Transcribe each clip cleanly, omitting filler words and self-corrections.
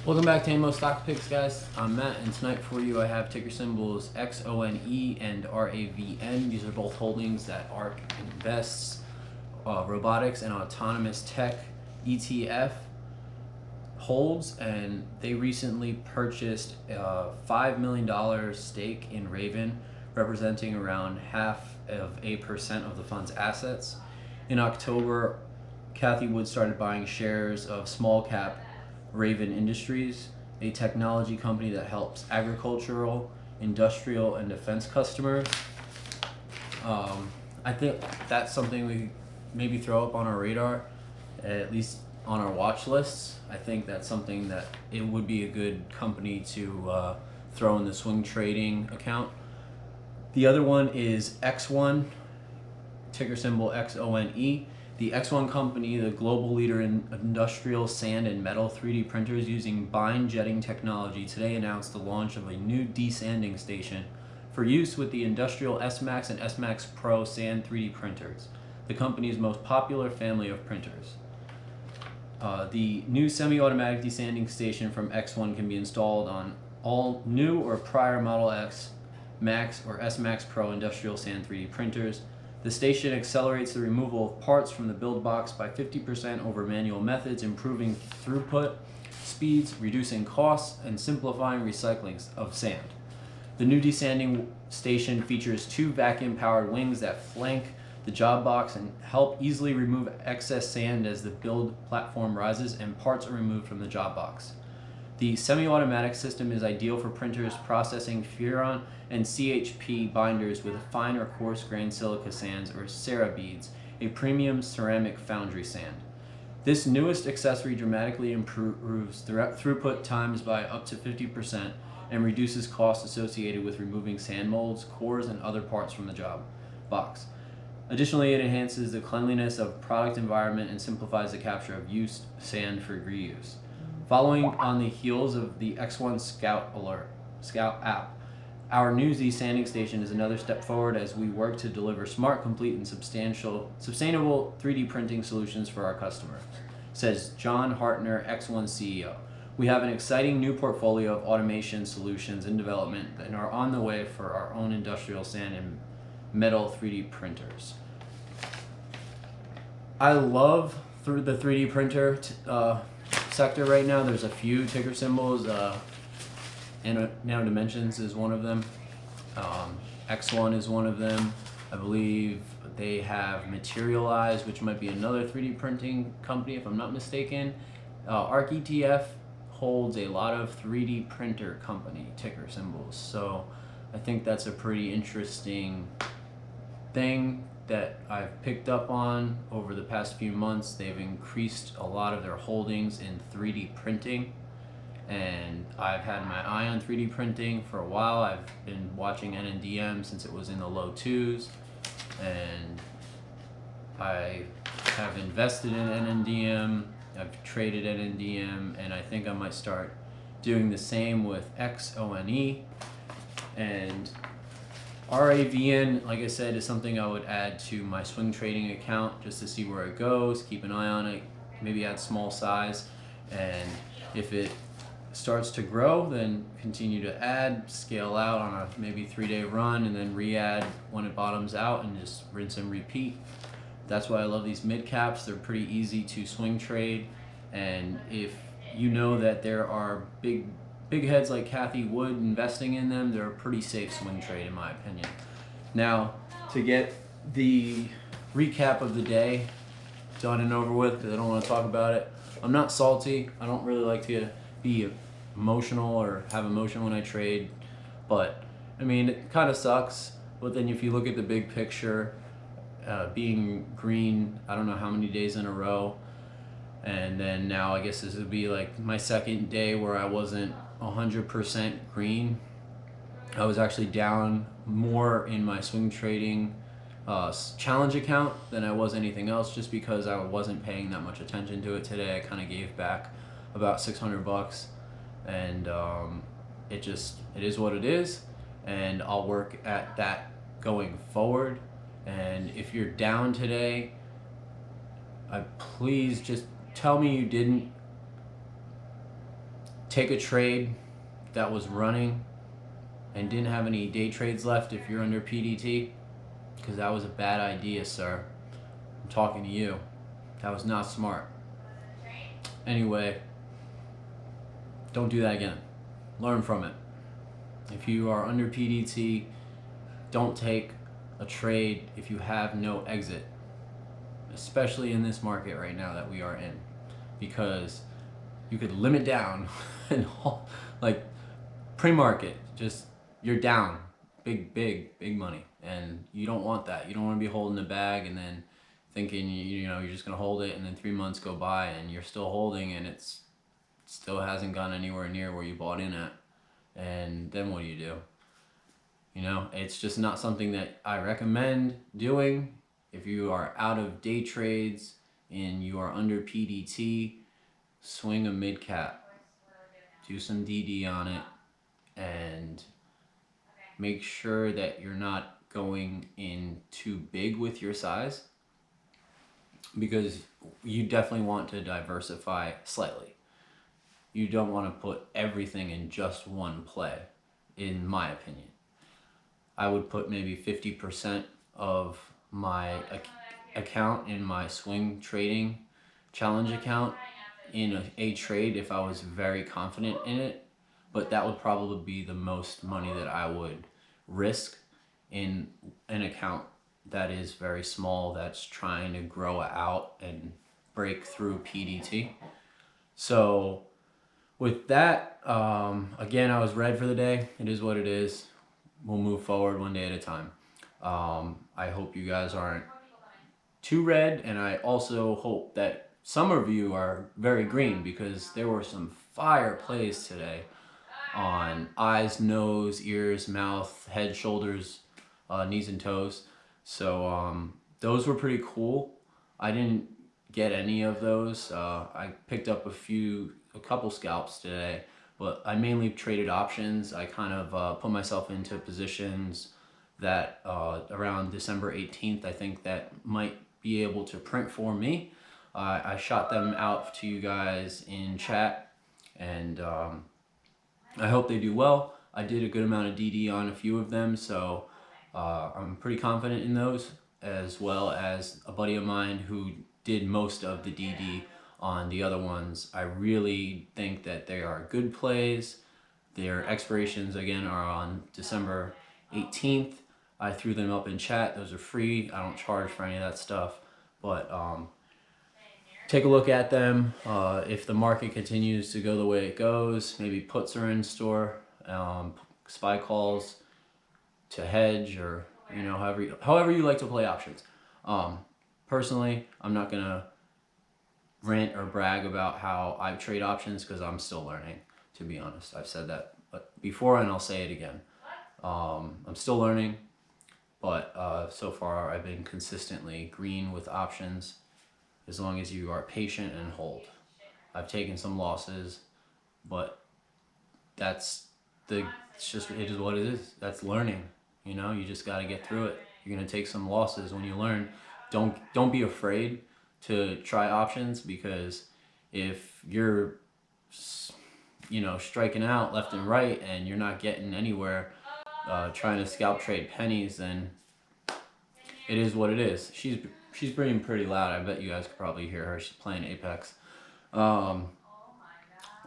Welcome back to AMO Stock Picks, guys. I'm Matt, and tonight for you I have ticker symbols XONE and RAVN. These are both holdings that ARK invests, robotics and autonomous tech ETF holds, and they recently purchased a $5 million stake in Raven, representing around 0.5% of the fund's assets. In October, Cathie Wood started buying shares of small cap Raven Industries, a technology company that helps agricultural, industrial, and defense customers. I think that's something we maybe throw up on our radar, at least on our watch lists. I think that's something that it would be a good company to throw in the swing trading account. The other one is XONE, ticker symbol XONE. The XONE company, the global leader in industrial sand and metal 3D printers using bind jetting technology, today announced the launch of a new desanding station for use with the industrial S-Max and S-Max Pro sand 3D printers, the company's most popular family of printers. The new semi-automatic desanding station from XONE can be installed on all new or prior Model X, Max, or S-Max Pro industrial sand 3D printers. The station accelerates the removal of parts from the build box by 50% over manual methods, improving throughput, speeds, reducing costs, and simplifying recycling of sand. The new desanding station features two vacuum-powered wings that flank the job box and help easily remove excess sand as the build platform rises and parts are removed from the job box. The semi-automatic system is ideal for printers processing furan and CHP binders with fine or coarse grained silica sands or Cera beads, a premium ceramic foundry sand. This newest accessory dramatically improves throughput times by up to 50% and reduces costs associated with removing sand molds, cores, and other parts from the job box. Additionally, it enhances the cleanliness of product environment and simplifies the capture of used sand for reuse. Following on the heels of the XONE Scout app, our new desanding station is another step forward as we work to deliver smart, complete, and sustainable 3D printing solutions for our customers, says John Hartner, XONE CEO. We have an exciting new portfolio of automation solutions in development and are on the way for our own industrial sand and metal 3D printers. I love the 3D printer sector right now. There's a few ticker symbols. Nano Dimensions is one of them. XONE is one of them. I believe they have Materialize, which might be another 3D printing company if I'm not mistaken. ARKQ holds a lot of 3D printer company ticker symbols, so I think that's a pretty interesting thing that I've picked up on over the past few months. They've increased a lot of their holdings in 3D printing, and I've had my eye on 3D printing for a while. I've been watching NNDM since it was in the low 2s, and I have invested in NNDM, I've traded NNDM, and I think I might start doing the same with XONE. And RAVN, like I said, is something I would add to my swing trading account just to see where it goes, keep an eye on it, maybe add small size, and if it starts to grow, then continue to add, scale out on a maybe 3-day run, and then re-add when it bottoms out and just rinse and repeat. That's why I love these mid caps. They're pretty easy to swing trade, and if you know that there are big heads like Cathie Wood investing in them, they're a pretty safe swing trade in my opinion. Now, to get the recap of the day done and over with, because I don't want to talk about it, I'm not salty. I don't really like to be emotional or have emotion when I trade, but I mean, it kind of sucks. But then if you look at the big picture, being green, I don't know how many days in a row, and then now I guess this would be like my second day where I wasn't 100% green. I was actually down more in my swing trading challenge account than I was anything else, just because I wasn't paying that much attention to it today. I kind of gave back about $600, and it is what it is, and I'll work at that going forward. And if you're down today, please just tell me you didn't take a trade that was running and didn't have any day trades left if you're under PDT, because that was a bad idea, sir. I'm talking to you. That was not smart. Anyway, don't do that again. Learn from it. If you are under PDT, don't take a trade if you have no exit, especially in this market right now that we are in, because you could limit down and like pre-market, just you're down big money, and you don't want that. You don't want to be holding the bag and then thinking you're just gonna hold it, and then 3 months go by and you're still holding and it's still hasn't gone anywhere near where you bought in at, and then what do you do? It's just not something that I recommend doing. If you are out of day trades and you are under PDT, swing a mid cap, do some DD on it, and make sure that you're not going in too big with your size, because you definitely want to diversify slightly. You don't want to put everything in just one play, in my opinion. I would put maybe 50% of my account in my swing trading challenge account in a trade if I was very confident in it, but that would probably be the most money that I would risk in an account that is very small, that's trying to grow out and break through PDT. So with that, again, I was red for the day. It is what it is. We'll move forward one day at a time. I hope you guys aren't too red, and I also hope that some of you are very green, because there were some fire plays today on eyes, nose, ears, mouth, head, shoulders, knees and toes. So those were pretty cool. I didn't get any of those. I picked up a couple scalps today, but I mainly traded options. I kind of put myself into positions that around December 18th, I think that might be able to print for me. I shot them out to you guys in chat, and I hope they do well. I did a good amount of DD on a few of them, so I'm pretty confident in those, as well as a buddy of mine who did most of the DD on the other ones. I really think that they are good plays. Their expirations, again, are on December 18th. I threw them up in chat. Those are free. I don't charge for any of that stuff, but take a look at them. If the market continues to go the way it goes, maybe puts are in store, spy calls to hedge, or however you like to play options. Personally, I'm not gonna rant or brag about how I trade options, because I'm still learning, to be honest. I've said that before, and I'll say it again. I'm still learning, but so far I've been consistently green with options, as long as you are patient and hold. I've taken some losses, but it is what it is. That's learning. You just got to get through it. You're gonna take some losses when you learn. Don't be afraid to try options, because if you're striking out left and right and you're not getting anywhere, trying to scalp trade pennies, then it is what it is. She's being pretty loud. I bet you guys could probably hear her. She's playing Apex. I'll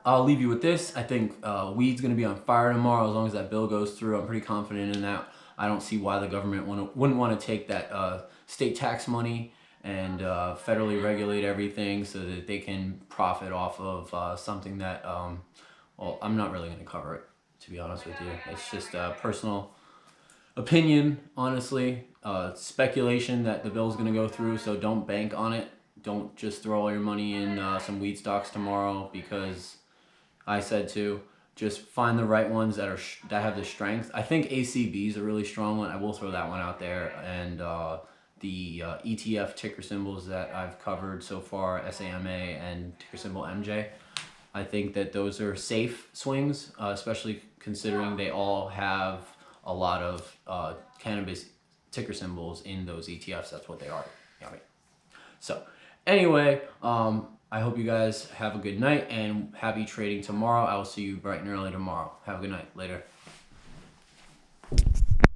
leave you with this. I think weed's going to be on fire tomorrow, as long as that bill goes through. I'm pretty confident in that. I don't see why the government wouldn't want to take that state tax money and federally regulate everything so that they can profit off of something that, well, I'm not really going to cover it, to be honest with you. It's just a personal opinion, honestly. Speculation that the bill's going to go through, so don't bank on it. Don't just throw all your money in some weed stocks tomorrow because I said to. Just find the right ones that have the strength. I think ACB is a really strong one. I will throw that one out there. And the ETF ticker symbols that I've covered so far, SAMA and ticker symbol MJ, I think that those are safe swings, especially considering they all have a lot of cannabis ticker symbols in those ETFs. That's what they are. So Anyway, I hope you guys have a good night and happy trading tomorrow. I will see you bright and early tomorrow. Have a good night. Later.